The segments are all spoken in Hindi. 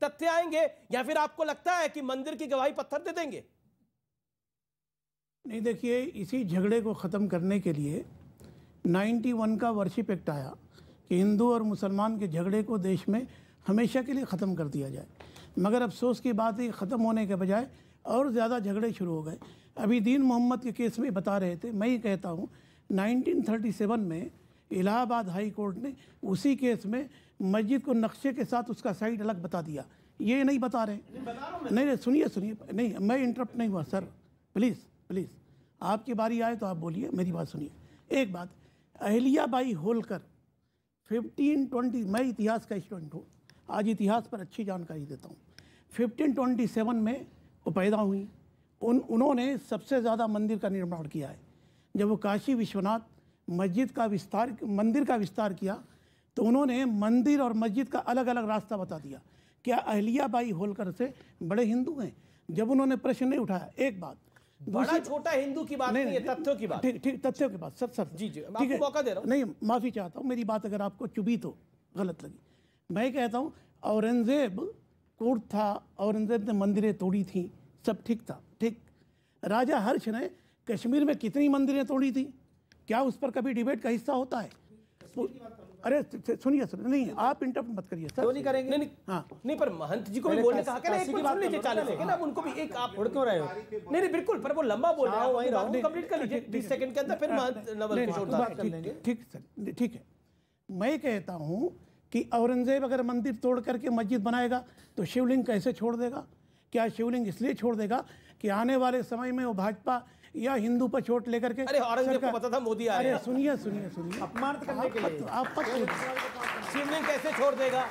तथ्य आएंगे, या फिर आपको लगता है कि मंदिर की गवाही पत्थर दे देंगे? नहीं, देखिए, इसी झगड़े को ख़त्म करने के लिए 91 का वर्शिप एक्ट आया कि हिंदू और मुसलमान के झगड़े को देश में हमेशा के लिए ख़त्म कर दिया जाए। मगर अफसोस की बात है, ख़त्म होने के बजाय और ज़्यादा झगड़े शुरू हो गए। अभी दीन मोहम्मद के केस में बता रहे थे, मैं ही कहता हूँ 1937 में इलाहाबाद हाई कोर्ट ने उसी केस में मस्जिद को नक्शे के साथ उसका साइड अलग बता दिया। ये नहीं बता रहे। नहीं, सुनिए, नहीं, मैं इंटरप्ट नहीं हुआ सर, प्लीज़ आपकी बारी आए तो आप बोलिए, मेरी बात सुनिए। एक बात, अहिल्याबाई होलकर 1520, मैं इतिहास का स्टूडेंट हूँ, आज इतिहास पर अच्छी जानकारी देता हूँ। 1527 में वो पैदा हुई। उन्होंने सबसे ज़्यादा मंदिर का निर्माण किया है। जब वो काशी विश्वनाथ मंदिर का विस्तार किया तो उन्होंने मंदिर और मस्जिद का अलग अलग रास्ता बता दिया। क्या अहिल्याबाई होलकर से बड़े हिंदू हैं? जब उन्होंने प्रश्न नहीं उठाया। एक बात, बड़ा छोटा हिंदू की बात नहीं है, तथ्यों की बात। ठीक, तथ्यों की बात सर जी, आपको मौका दे रहा हूं। नहीं, माफ़ी चाहता हूँ, मेरी बात अगर आपको चुभी तो गलत लगी। मैं कहता हूँ औरंगजेब कोर्ट था, औरंगजेब ने मंदिरें तोड़ी थी, सब ठीक था, ठीक। राजा हर्ष ने कश्मीर में कितनी मंदिरें तोड़ी थी? क्या उस पर कभी डिबेट का हिस्सा होता है? अरे सुनिए सर, नहीं आप इंटरप्ट मत करिए सर। क्यों नहीं करेंगे? नहीं, हाँ नहीं, पर महंत जी को भी बोलने कहा ना, एक बात सुन लीजिए, 40 सेकंड अब उनको भी एक आप उड़ क्यों रहे हो? नहीं बिल्कुल, पर वो लंबा बोल रहे हैं, वहीं रहो, कंप्लीट कर लीजिए 20 सेकंड के अंदर, फिर महंत नवल किशोर दास कर लेंगे। ठीक सर, ठीक है। मैं कहता हूँ कि औरंगजेब अगर मंदिर तोड़ करके मस्जिद बनाएगा तो शिवलिंग कैसे छोड़ देगा? क्या शिवलिंग इसलिए छोड़ देगा कि आने वाले समय में वो भाजपा या हिंदू पर चोट लेकर के? अरे औरंगजेब को पता था मोदी आ रहे हैं। सुनिए, अपमान करने के लिए आप शिवलिंग कैसे छोड़ देगा?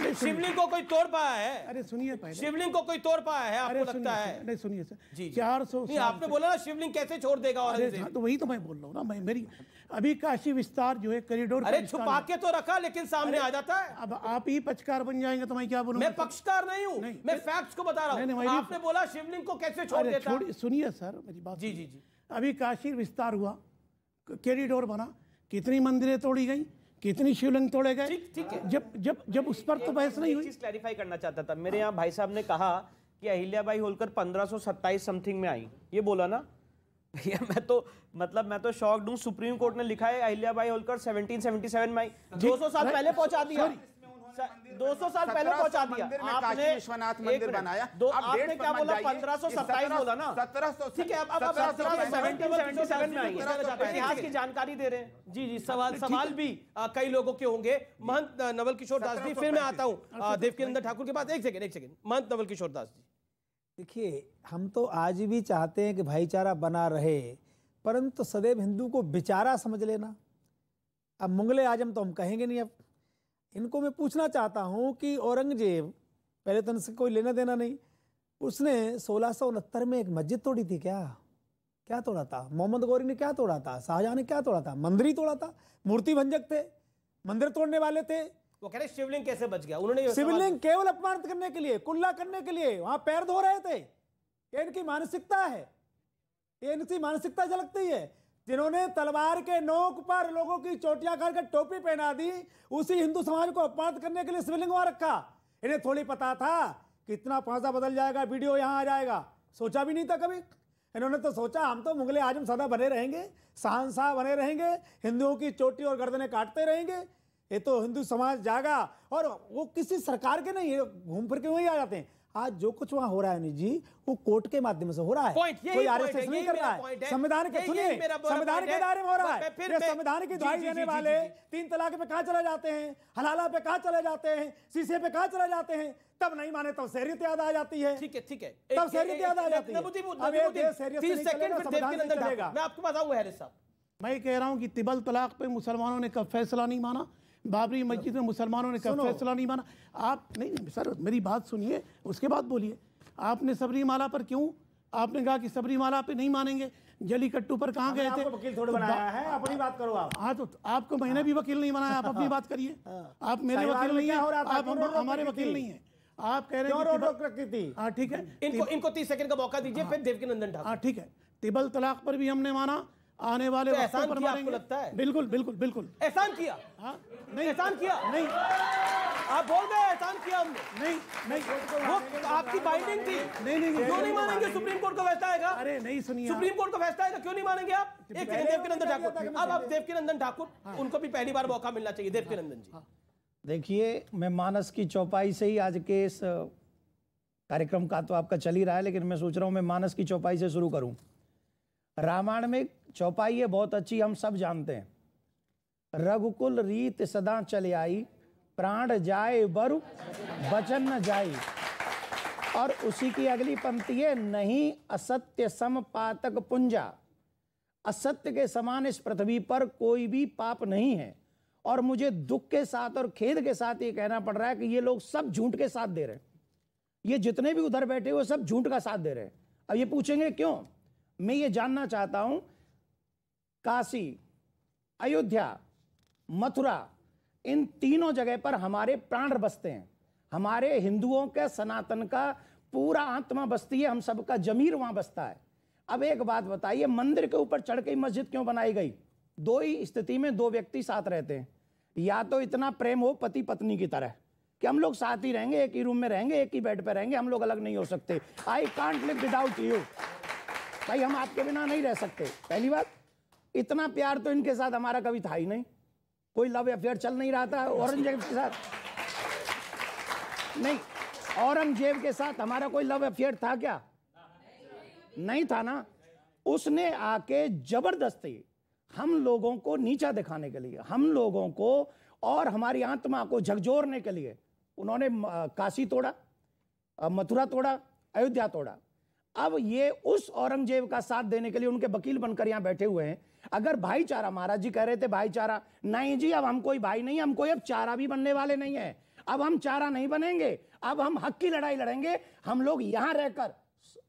शिवलिंग को कोई तोड़ पाया है? अरे सुनिए, पहले शिवलिंग को कोई तोड़ पाया है आपको लगता है? नहीं, सुनिए सर, जी 400 नहीं, आपने बोला ना शिवलिंग कैसे छोड़ देगा औरंगजेब? तो वही तो मैं बोल रहा हूँ ना, मेरी अभी काशी विस्तार जो है कॉरिडोर, अरे छुपा के तो रखा लेकिन सामने आ जाता है। अब आप ही पक्षकार बन जाएंगे तो मैं क्या बोलूं? मैं पक्षकार नहीं हूं, मैं फैक्ट्स को बता रहा हूं। आपने बोला शिवलिंग को कैसे छोड़ देता? सुनिए सर मेरी बात। जी, अभी काशी विस्तार हुआ, कॉरिडोर बना, कितनी मंदिरें तोड़ी गई, कितनी शिवलिंग तोड़े गए? ठीक है। जब उस पर तो बहस नहीं हुई। चीज क्लैरिफाई करना चाहता था। मेरे यहाँ भाई साहब ने कहा कि अहिल्याबाई होलकर 1527 समथिंग में आई, ये बोला ना भैया? मैं तो शॉक्ड हूं। सुप्रीम कोर्ट ने लिखा है अहिल्याबाई होलकर 1777 में आई, 200 साल पहले पहुंचा दिया, 200 साल पहले पहुंचा दिया आपने। विश्वनाथ मंदिर बनाया, आपने क्या बोला? 1527 बोला ना? 1700, ठीक है। अब 1777 में आई, इतिहास की जानकारी दे रहे हैं। जी, सवाल भी कई लोगों के होंगे। महंत नवल किशोर दास जी, फिर मैं आता हूं देवकीनंदन ठाकुर के बाद। एक सेकंड, महंत नवल किशोर दास जी। देखिए, हम तो आज भी चाहते हैं कि भाईचारा बना रहे, परंतु सदैव हिंदू को बेचारा समझ लेना। अब मुगले आजम तो हम कहेंगे नहीं। अब इनको मैं पूछना चाहता हूं कि औरंगजेब, पहले तो उनसे कोई लेना देना नहीं, उसने 1669 में एक मस्जिद तोड़ी थी क्या तोड़ा था? मोहम्मद गौरी ने क्या तोड़ा था? शाहजहां ने क्या तोड़ा था? मंदिर ही तोड़ा था। मूर्ति भंजक थे, मंदिर तोड़ने वाले थे। वो कह रहे शिवलिंग कैसे बच गया? उन्होंने शिवलिंग केवल अपमानित करने के लिए, कुल्ला करने के लिए वहां पैर धो रहे थे। ये इनकी मानसिकता है, ये इनकी मानसिकता झलकती है। जिन्होंने तलवार के नोक पर लोगों की चोटियां करके टोपी पहना दी, उसी हिंदू समाज को अपमानित करने के लिए शिवलिंग वहां रखा। इन्हें थोड़ी पता था कि इतना पांचा बदल जाएगा, वीडियो यहां आ जाएगा। सोचा भी नहीं था कभी। इन्होंने तो सोचा हम तो मुगले आजम सदा बने रहेंगे, शहंशाह बने रहेंगे, हिंदुओं की चोटी और गर्दनें काटते रहेंगे। ये तो हिंदू समाज जागा, और वो किसी सरकार के नहीं, घूम फिर के वही आ जाते हैं। आज जो कुछ वहां हो रहा है नहीं जी, वो कोर्ट के माध्यम से हो रहा है। कोई आरएसएस नहीं कर रहा है। संविधान के, सुनिए, संविधान के दायरे में हो रहा है। ये संविधान की दुहाई देने वाले 3 तलाक पे कहां चले जाते हैं, हलाला पे कहां चले जाते हैं, शीशे पे कहां चले जाते हैं? तब नहीं माने तब शहरियत याद आ जाती है। ठीक है, तब शहरियत याद आ जाती है। 30 सेकंड मैं आपके पास आऊंगा। हैरिस साहब, मैं कह रहा हूं कि तिबल तलाक पे मुसलमानों ने कब फैसला नहीं माना? बाबरी मस्जिद में मुसलमानों ने कब फैसला नहीं माना? आप नहीं सर, मेरी बात सुनिए, उसके बाद बोलिए। आपने सबरीमाला पर क्यों आपने कहा कि सबरीमाला पे नहीं मानेंगे? जलीकट्टू पर कहाँ गए थे? वकील थोड़ा बनाया है, अपनी बात करो आप। हाँ, तो आपको मैंने भी वकील नहीं बनाया, आप अपनी बात करिए। आप मेरे वकील नहीं है, आप हमारे वकील नहीं है। आप कह रहे हैं। हाँ ठीक है, इनको 30 सेकंड का मौका दीजिए, फिर देवकीनंदन ठाकुर। हाँ ठीक है, तिबल तलाक पर भी हमने माना, आने वाले एहसान किया आपको लगता है? बिल्कुल। एहसान किया? हाँ नहीं, एहसान किया नहीं। आप बोल गए एहसान किया हमने। नहीं वो आपकी बाइंडिंग थी। नहीं क्यों नहीं मानेंगे? सुप्रीम कोर्ट का फैसला आएगा। अरे नहीं सुनिए, सुप्रीम कोर्ट का फैसला आएगा, क्यों नहीं मानेंगे आप? एक सेकंड, देवकीनंदन ठाकुर, अब आप देवकीनंदन ठाकुर, उनको भी पहली बार मौका मिलना चाहिए। देवकीनंदन जी, देखिए, मैं मानस की चौपाई से ही आज के इस कार्यक्रम का तो आपका चल ही रहा है, लेकिन मैं सोच रहा हूं मैं मानस की चौपाई से शुरू करूं। रामायण में चौपाई है बहुत अच्छी, हम सब जानते हैं। रघुकुल रीत सदा चले आई, प्राण जाए बरु वचन न जाई। और उसी की अगली पंक्ति है, नहीं असत्य सम पातक पुंजा। असत्य के समान इस पृथ्वी पर कोई भी पाप नहीं है। और मुझे दुख के साथ और खेद के साथ ये कहना पड़ रहा है कि ये लोग सब झूठ के साथ दे रहे हैं। ये जितने भी उधर बैठे हुए सब झूठ का साथ दे रहे हैं। अब ये पूछेंगे क्यों? मैं ये जानना चाहता हूं। काशी, अयोध्या, मथुरा, इन तीनों जगह पर हमारे प्राण बसते हैं। हमारे हिंदुओं के सनातन का पूरा आत्मा बसती है, हम सबका जमीर वहां बसता है। अब एक बात बताइए, मंदिर के ऊपर चढ़ के मस्जिद क्यों बनाई गई? दो ही स्थिति में दो व्यक्ति साथ रहते हैं। या तो इतना प्रेम हो पति पत्नी की तरह कि हम लोग साथ ही रहेंगे, एक ही रूम में रहेंगे, एक ही बेड पे रहेंगे, हम लोग अलग नहीं हो सकते। I can't live without you, भाई हम आपके बिना नहीं रह सकते। पहली बात, इतना प्यार तो इनके साथ हमारा कभी था ही नहीं। कोई लव अफेयर चल नहीं रहा था औरंगजेब के साथ, नहीं। औरंगजेब के साथ हमारा कोई लव अफेयर था क्या? नहीं था ना। उसने आके जबरदस्ती हम लोगों को नीचा दिखाने के लिए, हम लोगों को और हमारी आत्मा को झकझोरने के लिए उन्होंने काशी तोड़ा, मथुरा तोड़ा, अयोध्या तोड़ा। अब ये उस औरंगजेब का साथ देने के लिए उनके वकील बनकर यहां बैठे हुए हैं। अगर भाईचारा, महाराज जी कह रहे थे भाईचारा, नहीं जी, अब हम कोई भाई नहीं, हम कोई अब चारा भी बनने वाले नहीं है। अब हम चारा नहीं बनेंगे, अब हम हक की लड़ाई लड़ेंगे। हम लोग यहां रहकर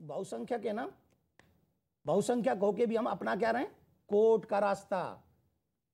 बहुसंख्यक है ना, बहुसंख्यक होके भी हम अपना क्या रहे? कोर्ट का रास्ता।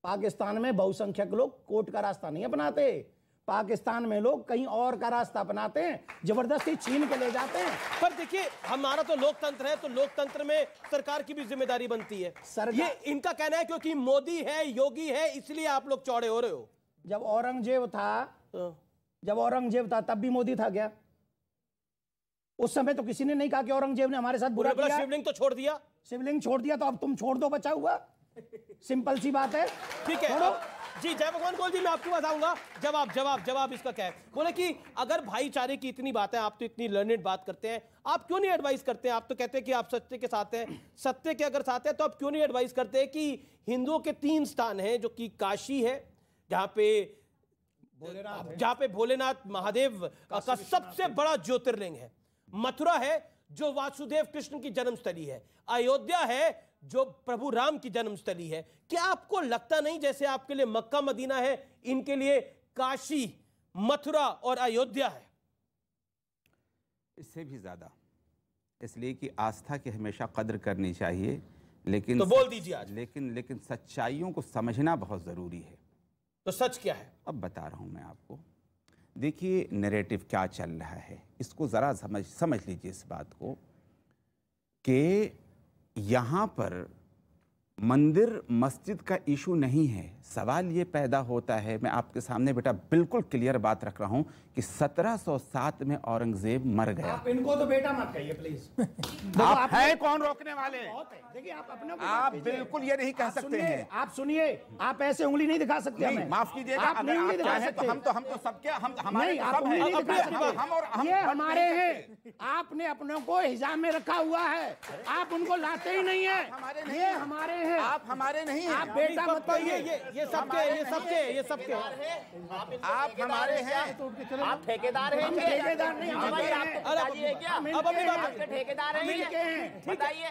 पाकिस्तान में बहुसंख्यक लोग कोर्ट का रास्ता नहीं अपनाते। पाकिस्तान में लोग कहीं और का रास्ता अपनाते हैं, जबरदस्ती छीन के ले जाते हैं। पर देखिए, हमारा तो लोकतंत्र है, तो लोकतंत्र में सरकार की भी जिम्मेदारी बनती है। ये इनका कहना है क्योंकि मोदी है, योगी है, इसलिए आप लोग चौड़े हो रहे हो। जब औरंगजेब था तब भी मोदी था क्या? उस समय तो किसी ने नहीं कहा कि औरंगजेब ने हमारे साथ बुरा किया। शिवलिंग तो छोड़ दिया, शिवलिंग छोड़ दिया, तो अब तुम छोड़ दो, बचा हुआ। सिंपल सी बात है। ठीक है जी। जय भगवान कौल जी, मैं आपके पास आऊंगा। जवाब इसका क्या है? बोले कि अगर भाईचारे की इतनी बात है, आप तो इतनी लर्नेड बात करते हैं, आप क्यों नहीं एडवाइस करते हैं? आप तो कहते हैं कि आप सत्य के साथ हैं, सत्य के अगर साथ है तो आप क्यों नहीं एडवाइस करते हैं कि हिंदुओं के 3 स्थान हैं, जो कि काशी है जहां पे भोलेनाथ महादेव का सबसे बड़ा ज्योतिर्लिंग है, मथुरा है जो वासुदेव कृष्ण की जन्मस्थली है, अयोध्या है जो प्रभु राम की जन्मस्थली है। क्या आपको लगता नहीं जैसे आपके लिए मक्का मदीना है, इनके लिए काशी, मथुरा और अयोध्या है? इससे भी ज्यादा, इसलिए कि आस्था की हमेशा कद्र करनी चाहिए, लेकिन तो बोल दीजिए आज। लेकिन सच्चाइयों को समझना बहुत जरूरी है। तो सच क्या है? अब बता रहा हूं मैं आपको। देखिए, नैरेटिव क्या चल रहा है, इसको जरा समझ लीजिए इस बात को कि यहाँ पर मंदिर मस्जिद का इशू नहीं है। सवाल ये पैदा होता है, मैं आपके सामने बेटा बिल्कुल क्लियर बात रख रहा हूँ कि 1707 में औरंगजेब मर गया। आप इनको तो बेटा मत कहिए प्लीज। आप हैं कौन रोकने वाले? देखिए, आप बिल्कुल ये नहीं कह सकते हैं। आप सुनिए, आप ऐसे उंगली नहीं दिखा सकते हमें। माफ कीजिएगा, आप नहीं उंगली दिखा सकते। हम तो सबके हमारे आप उंगली नहीं दिखा सकते। ये हमारे हैं। आपने अपनों को हिजाब में रखा हुआ है, आप उनको लाते ही नहीं है। ये हमारे हैं, आप हमारे नहीं हैं। आप बेटा मत कहिए। ये सबके आप हमारे हैं। आप ठेकेदार हैं? ठेकेदार नहीं, आप ठेकेदार हैं? बताइए।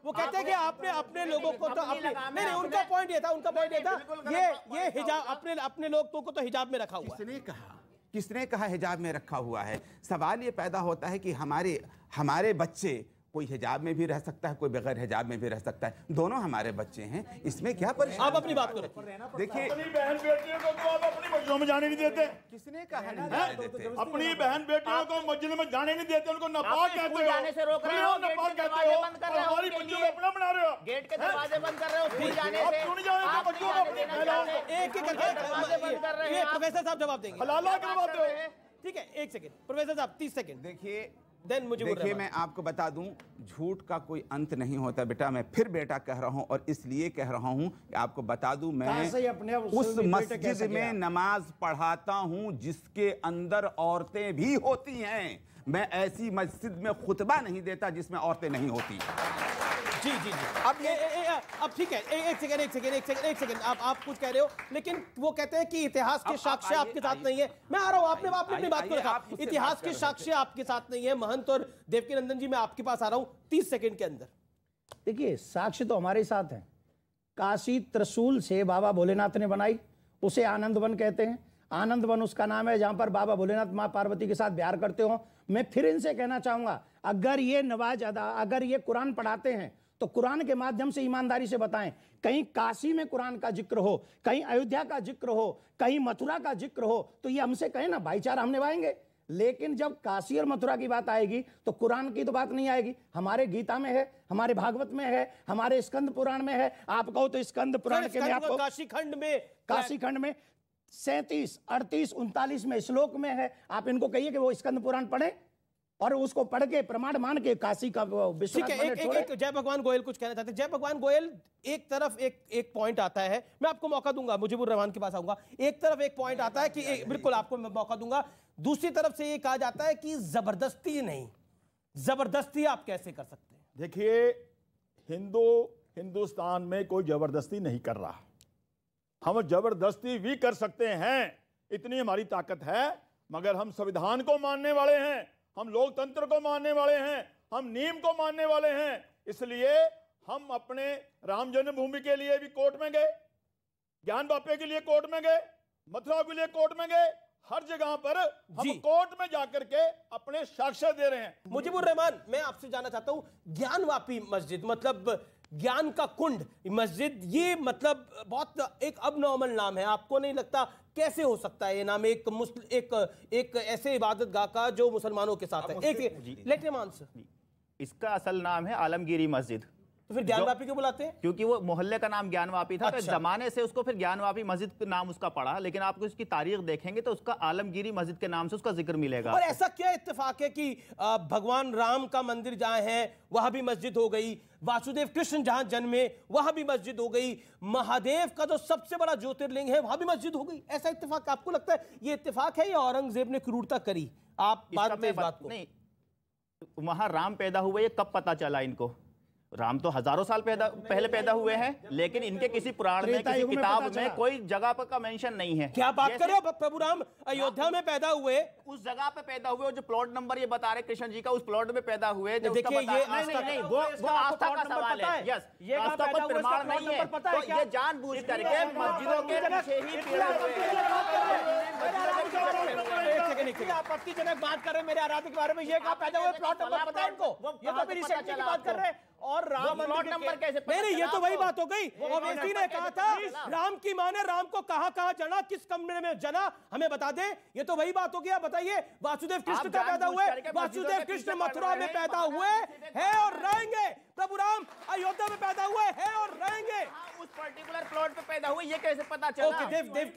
वो कहते हैं कि आपने अपने लोगों को तो नहीं, उनका पॉइंट ये था ये हिजाब अपने लोगों को तो हिजाब में रखा हुआ है। किसने कहा हिजाब में रखा हुआ है? सवाल ये पैदा होता है कि हमारे बच्चे कोई हिजाब में भी रह सकता है, कोई बगैर हिजाब में भी रह सकता है, दोनों हमारे बच्चे हैं, इसमें क्या परेशानी? आप अपनी बात करें। देखिए, अपनी बहन बेटियों को तो आप अपनी मस्जिदों में जाने नहीं देते। किसने कहा नहीं जाने देते? अपनी बहन बेटियों को मस्जिद में जाने नहीं देते, उनको नापाक कहते हो, जाने से रोक रहे हो, नापाक गेट के कहते हो, दरवाजे बंद कर रहे हो, हमारी उनके बच्चियों लिए। को अपना बना रहे हो। गेट के दरवाजे बंद कर रहे हो स्कूल जाने आप से। क्यों नहीं जाने देते आप बच्चों को नहीं अपने जाने फैलाओ? देते। एक दरवाजे बंद कर रहे हैं आप। प्रोफेसर साहब जवाब देंगे। हलाला करवाते हो। ठीक है, एक सेकंड प्रोफेसर साहब, 30 सेकंड। देखिए, देन मुझे देखिए, मैं आपको बता दूं, झूठ का कोई अंत नहीं होता बेटा। मैं फिर बेटा कह रहा हूं, और इसलिए कह रहा हूं कि आपको बता दूं, कहाँ से अपने आप मैं उस उस बेटे मस्जिद कैसे में गया? नमाज पढ़ाता हूं जिसके अंदर औरतें भी होती हैं। मैं ऐसी मस्जिद में खुतबा नहीं देता जिसमें औरतें नहीं होती। जी जी जी। अब अब ठीक है, एक सेकंड, आप कुछ कह रहे हो, लेकिन वो कहते हैं कि इतिहास के साक्ष्य आपके साथ नहीं है। मैं आ रहा हूं, आपने अपनी बात को रखा। इतिहास के साक्ष्य आपके साथ नहीं है। महंत और देवकीनंदन जी, मैं आपके पास आ रहा हूं 30 सेकंड के अंदर। देखिए, साक्ष्य तो हमारे साथ है। काशी त्रिशूल से बाबा भोलेनाथ ने बनाई, उसे आनंद वन कहते हैं। आनंद वन उसका नाम है जहां पर बाबा भोलेनाथ मां पार्वती के साथ विहार करते हो। मैं फिर इनसे कहना चाहूंगा, अगर ये नवाज अदा, अगर ये कुरान पढ़ाते हैं तो कुरान के माध्यम से ईमानदारी से बताएं। कहीं काशी में कुरान का जिक्र हो, कहीं अयोध्या का जिक्र हो, कहीं मथुरा का जिक्र हो, तो ये हमसे कहें ना, भाईचारा हम निभाएंगे। लेकिन जब काशी और मथुरा की बात आएगी तो कुरान की तो बात नहीं आएगी। हमारे गीता में है, हमारे भागवत में है, हमारे स्कंद पुराण में है। आप कहो तो स्कंद पुराण के मैं आपको काशी खंड में 37, 38, 39 में श्लोक में है। आप इनको कहिए कि वो स्कंद पुराण पढ़े और उसको पढ़ के प्रमाण मान के काशी का विश्वनाथ ठीक है। मंदिर छोड़े। एक जय भगवान गोयल कुछ कहना चाहते हैं। जय भगवान गोयल, एक तरफ एक पॉइंट आता है, मैं आपको मौका दूंगा, मुजीबुर रहमान के पास आऊंगा। एक तरफ एक पॉइंट आता है कि बिल्कुल आपको मैं मौका दूंगा। दूसरी तरफ से ये कहा जाता है कि जबरदस्ती नहीं, जबरदस्ती आप कैसे कर सकते हैं? देखिए, हिंदुस्तान में कोई जबरदस्ती नहीं कर रहा। हम जबरदस्ती भी कर सकते हैं, इतनी हमारी ताकत है, मगर हम संविधान को मानने वाले हैं, हम लोकतंत्र को मानने वाले हैं, हम नियम को मानने वाले हैं। इसलिए हम अपने राम जन्मभूमि के लिए भी कोर्ट में गए, ज्ञान वापे के लिए कोर्ट में गए, मथुरा के लिए कोर्ट में गए। हर जगह पर हम कोर्ट में जाकर के अपने साक्ष्य दे रहे हैं। मुजीबुर रहमान, मैं आपसे जानना चाहता हूं, ज्ञानवापी मस्जिद मतलब ज्ञान का कुंड मस्जिद, ये मतलब बहुत एक अबनॉर्मल नाम है। आपको नहीं लगता कैसे हो सकता है ये नाम एक ऐसे इबादत गाह का जो मुसलमानों के साथ है? एक लेट हिम आंसर। इसका असल नाम है आलमगीरी मस्जिद। तो फिर ज्ञानवापी क्यों बुलाते हैं? क्योंकि वो मोहल्ले का नाम ज्ञानवापी था। अच्छा। तो जमाने से उसको फिर ज्ञानवापी मस्जिद का नाम उसका पड़ा, लेकिन आपको इसकी तारीख देखेंगे तो उसका आलमगीरी मस्जिद के नाम से उसका जिक्र मिलेगा। और ऐसा क्या इत्तेफाक है कि भगवान राम का मंदिर जहां है वहां भी मस्जिद हो गई, वासुदेव कृष्ण जहां जन्मे वहां भी मस्जिद हो गई, महादेव का जो सबसे बड़ा ज्योतिर्लिंग है वहां भी मस्जिद हो गई? ऐसा इत्तेफाक आपको लगता है ये इत्तेफाक है या औरंगजेब ने क्रूरता करी? आप मानते हैं इस बात को? नहीं, वहां राम पैदा हुए ये कब पता चला इनको? राम तो हजारों साल पहले पैदा हुए हैं, लेकिन इनके किसी पुराण में, किसी किताब में कोई जगह पर का मेंशन नहीं है। क्या बात कर रहे हो? प्रभु राम अयोध्या में पैदा हुए, उस जगह पे पैदा हुए, जो प्लॉट नंबर ये बता रहे कृष्ण जी का, उस प्लॉट में पैदा हुए। जो देखिए, उसका ये नहीं, वो आस्था का सवाल है। यस, ये आस्था पर प्रमाण नहीं है, तो ये जानबूझ करके मस्जिदों के पीछे ही पीड़े हुए। आपत्तिजनक बात कर रहे हैं मेरे आराध्य के बारे में। ये कहा पैदा हुए, प्लॉट नंबर पता है इनको? ये तो मेरी सेक्टर की बात कर रहे हैं। और राम प्लॉट नंबर कैसे पता नहीं, ये चला तो वही आपको? बात हो गई। ओवैसी ने कहा था राम की मां ने राम को कहां जना, किस कमरे में जना, हमें बता दे। ये तो वही बात हो गई। आप बताइए, वासुदेव कृष्ण का पैदा हुए, वासुदेव कृष्ण मथुरा में पैदा हुए हैं और रहेंगे। प्रभु राम अयोध्या में पैदा हुए हैं और रहेंगे। उस पर्टिकुलर प्लॉट पे पैदा हुए, ये कैसे पता चला? ओके, देव